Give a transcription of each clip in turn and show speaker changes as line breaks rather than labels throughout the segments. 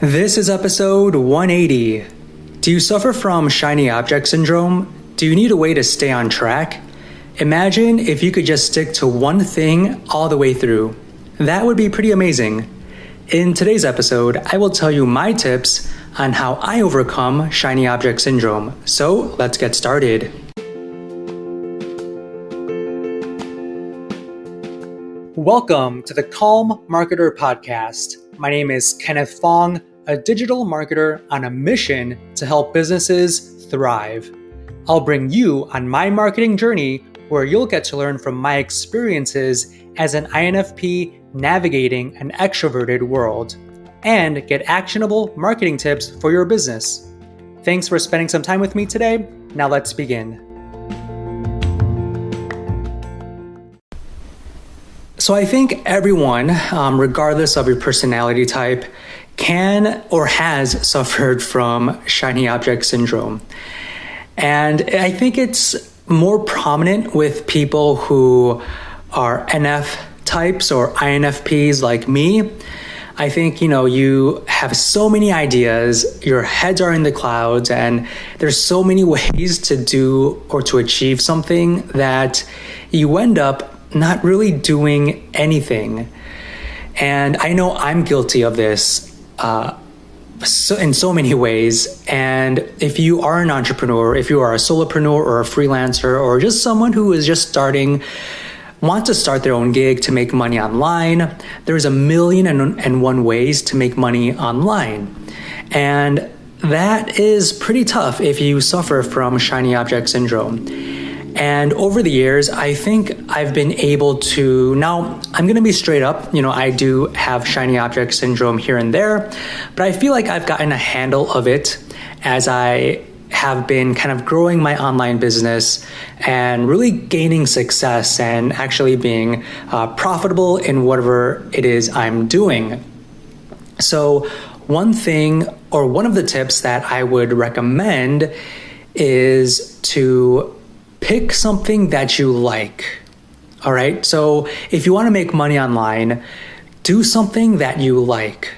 This is episode 180. Do you suffer from shiny object syndrome? Do you need a way to stay on track? Imagine if you could just stick to one thing all the way through. That would be pretty amazing. In today's episode, I will tell you my tips on how I overcome shiny object syndrome. So let's get started. Welcome to the Calm Marketer Podcast. My name is Kenneth Fong, a digital marketer on a mission to help businesses thrive. I'll bring you on my marketing journey where you'll get to learn from my experiences as an INFP navigating an extroverted world and get actionable marketing tips for your business. Thanks for spending some time with me today. Now let's begin. So I think everyone, regardless of your personality type, can or has suffered from shiny object syndrome. And I think it's more prominent with people who are NF types or INFPs like me. I think, you have so many ideas, your heads are in the clouds, and there's so many ways to do or to achieve something that you end up not really doing anything. And I know I'm guilty of this in so many ways. And if you are an entrepreneur, if you are a solopreneur or a freelancer, or just someone who is just want to start their own gig to make money online, there's 1,000,001 ways to make money online. And that is pretty tough if you suffer from shiny object syndrome. And over the years, I think I've been able to, now I'm going to be straight up, I do have shiny object syndrome here and there, but I feel like I've gotten a handle of it as I have been kind of growing my online business and really gaining success and actually being profitable in whatever it is I'm doing. So one thing or one of the tips that I would recommend is to pick something that you like. All right. So if you want to make money online, do something that you like.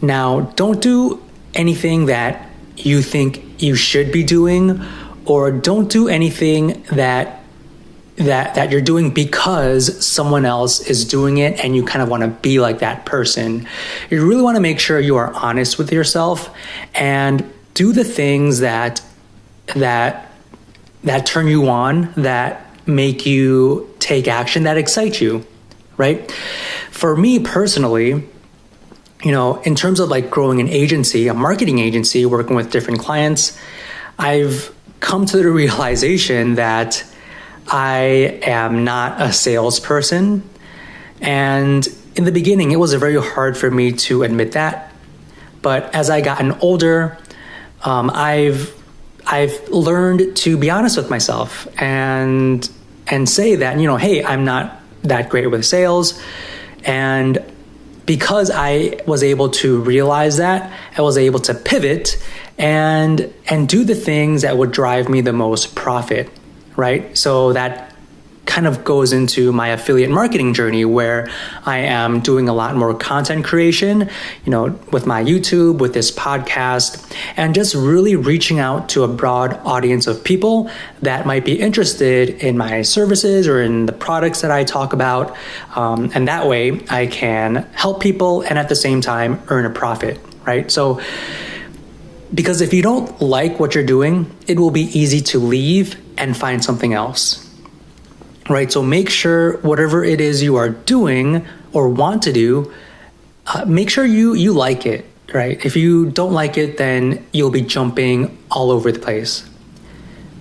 Now, don't do anything that you think you should be doing, or don't do anything that you're doing because someone else is doing it and you kind of want to be like that person. You really want to make sure you are honest with yourself and do the things that turn you on, that make you take action, that excite you, right? For me personally, in terms of like growing an agency, a marketing agency, working with different clients, I've come to the realization that I am not a salesperson. And in the beginning, it was very hard for me to admit that. But as I gotten older, I've learned to be honest with myself and say that, hey, I'm not that great with sales. And because I was able to realize that, I was able to pivot and do the things that would drive me the most profit, right? So that kind of goes into my affiliate marketing journey, where I am doing a lot more content creation, with my YouTube, with this podcast, and just really reaching out to a broad audience of people that might be interested in my services or in the products that I talk about. And that way I can help people and at the same time earn a profit, right? So, because if you don't like what you're doing, it will be easy to leave and find something else. Right, so make sure whatever it is you are doing or want to do, make sure you like it, right? If you don't like it, then you'll be jumping all over the place.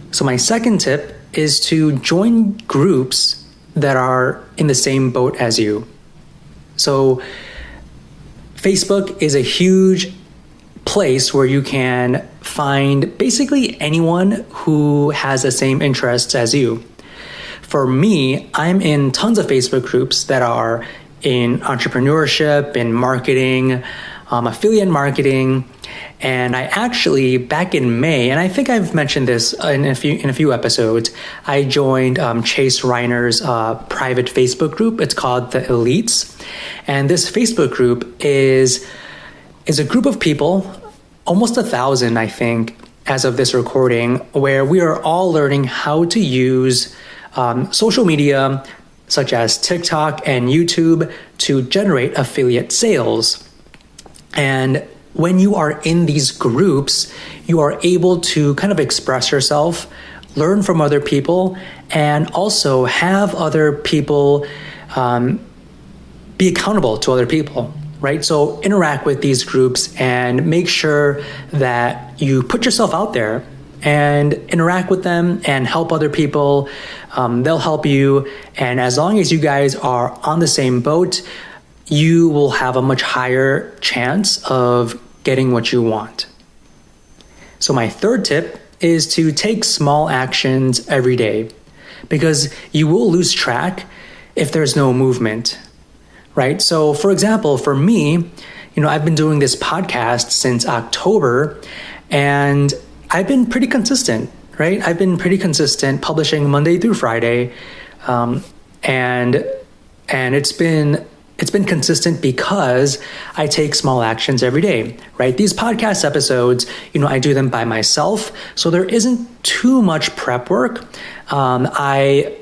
So my second tip is to join groups that are in the same boat as you. So Facebook is a huge place where you can find basically anyone who has the same interests as you. For me, I'm in tons of Facebook groups that are in entrepreneurship, in marketing, affiliate marketing. And I actually, back in May, and I think I've mentioned this in a few episodes, I joined Chase Reiner's private Facebook group. It's called The Elites. And this Facebook group is is a group of people, almost 1,000, I think, as of this recording, where we are all learning how to use social media such as TikTok and YouTube to generate affiliate sales. And when you are in these groups, you are able to kind of express yourself, learn from other people, and also have other people be accountable to other people, right? So interact with these groups and make sure that you put yourself out there and interact with them and help other people. They'll help you. And as long as you guys are on the same boat, you will have a much higher chance of getting what you want. So my third tip is to take small actions every day, because you will lose track if there's no movement, right? So for example, for me, I've been doing this podcast since October, and I've been pretty consistent, right? I've been pretty consistent publishing Monday through Friday. And it's been consistent because I take small actions every day, right? These podcast episodes, I do them by myself, so there isn't too much prep work. I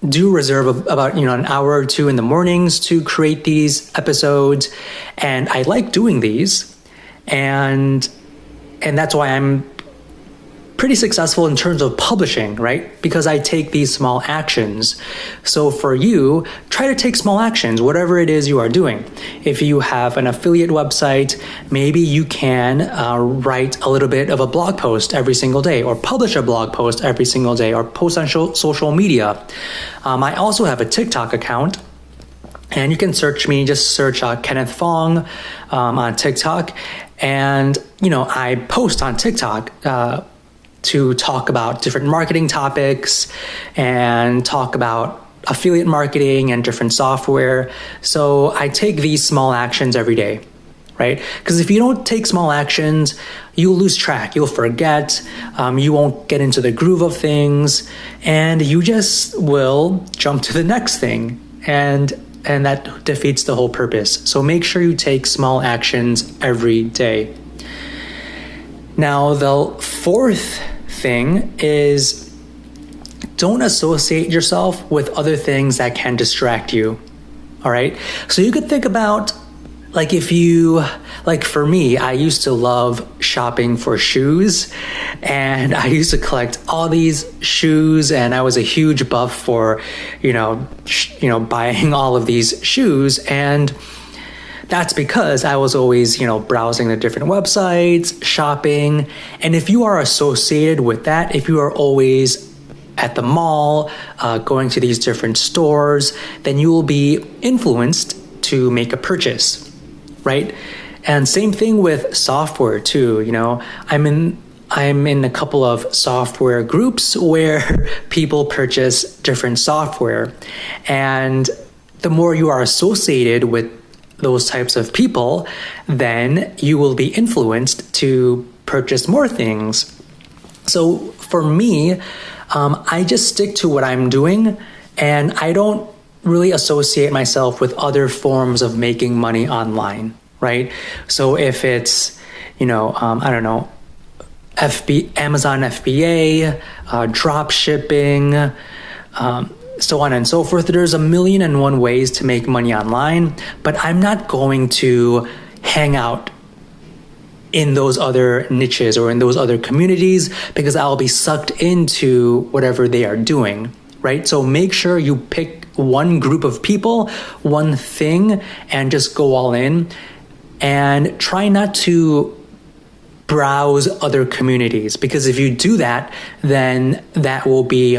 do reserve about an hour or two in the mornings to create these episodes, and I like doing these, and that's why I'm pretty successful in terms of publishing, right? Because I take these small actions. So for you, try to take small actions, whatever it is you are doing. If you have an affiliate website, maybe you can write a little bit of a blog post every single day, or publish a blog post every single day, or post on social media. I also have a TikTok account, and you can search me, just search Kenneth Fong on TikTok. And, I post on TikTok to talk about different marketing topics and talk about affiliate marketing and different software. So I take these small actions every day, right? Because if you don't take small actions, you'll lose track, you'll forget, you won't get into the groove of things, and you just will jump to the next thing. And that defeats the whole purpose. So make sure you take small actions every day. Now, the fourth thing is, don't associate yourself with other things that can distract you. All right. So you could think about, for me, I used to love shopping for shoes, and I used to collect all these shoes, and I was a huge buff for, buying all of these shoes. And that's because I was always, browsing the different websites, shopping. And if you are associated with that, if you are always at the mall, going to these different stores, then you will be influenced to make a purchase, right? And same thing with software too. I'm in a couple of software groups where people purchase different software. And the more you are associated with those types of people, then you will be influenced to purchase more things. So for me, I just stick to what I'm doing, and I don't really associate myself with other forms of making money online, right? So if it's, Amazon FBA, drop shipping, so on and so forth. There's 1,000,001 ways to make money online, but I'm not going to hang out in those other niches or in those other communities, because I'll be sucked into whatever they are doing, right? So make sure you pick one group of people, one thing, and just go all in, and try not to browse other communities, because if you do that, then that will be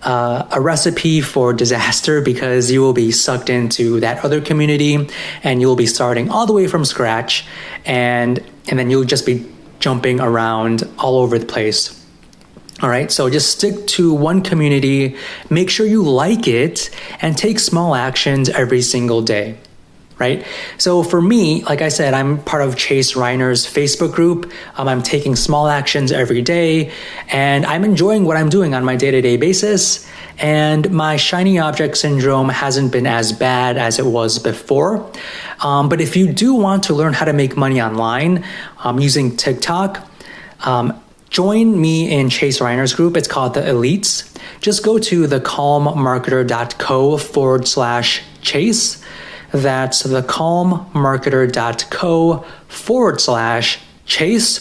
a recipe for disaster, because you will be sucked into that other community and you'll be starting all the way from scratch, and then you'll just be jumping around all over the place. All right, so just stick to one community, make sure you like it, and take small actions every single day. Right? So for me, like I said, I'm part of Chase Reiner's Facebook group. I'm taking small actions every day, and I'm enjoying what I'm doing on my day-to-day basis. and my shiny object syndrome hasn't been as bad as it was before. But if you do want to learn how to make money online using TikTok, join me in Chase Reiner's group. It's called The Elites. Just go to thecalmmarketer.co/chase. That's thecalmmarketer.co/chase.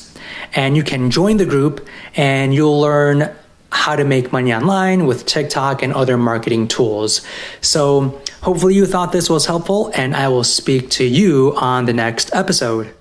And you can join the group and you'll learn how to make money online with TikTok and other marketing tools. So hopefully you thought this was helpful, and I will speak to you on the next episode.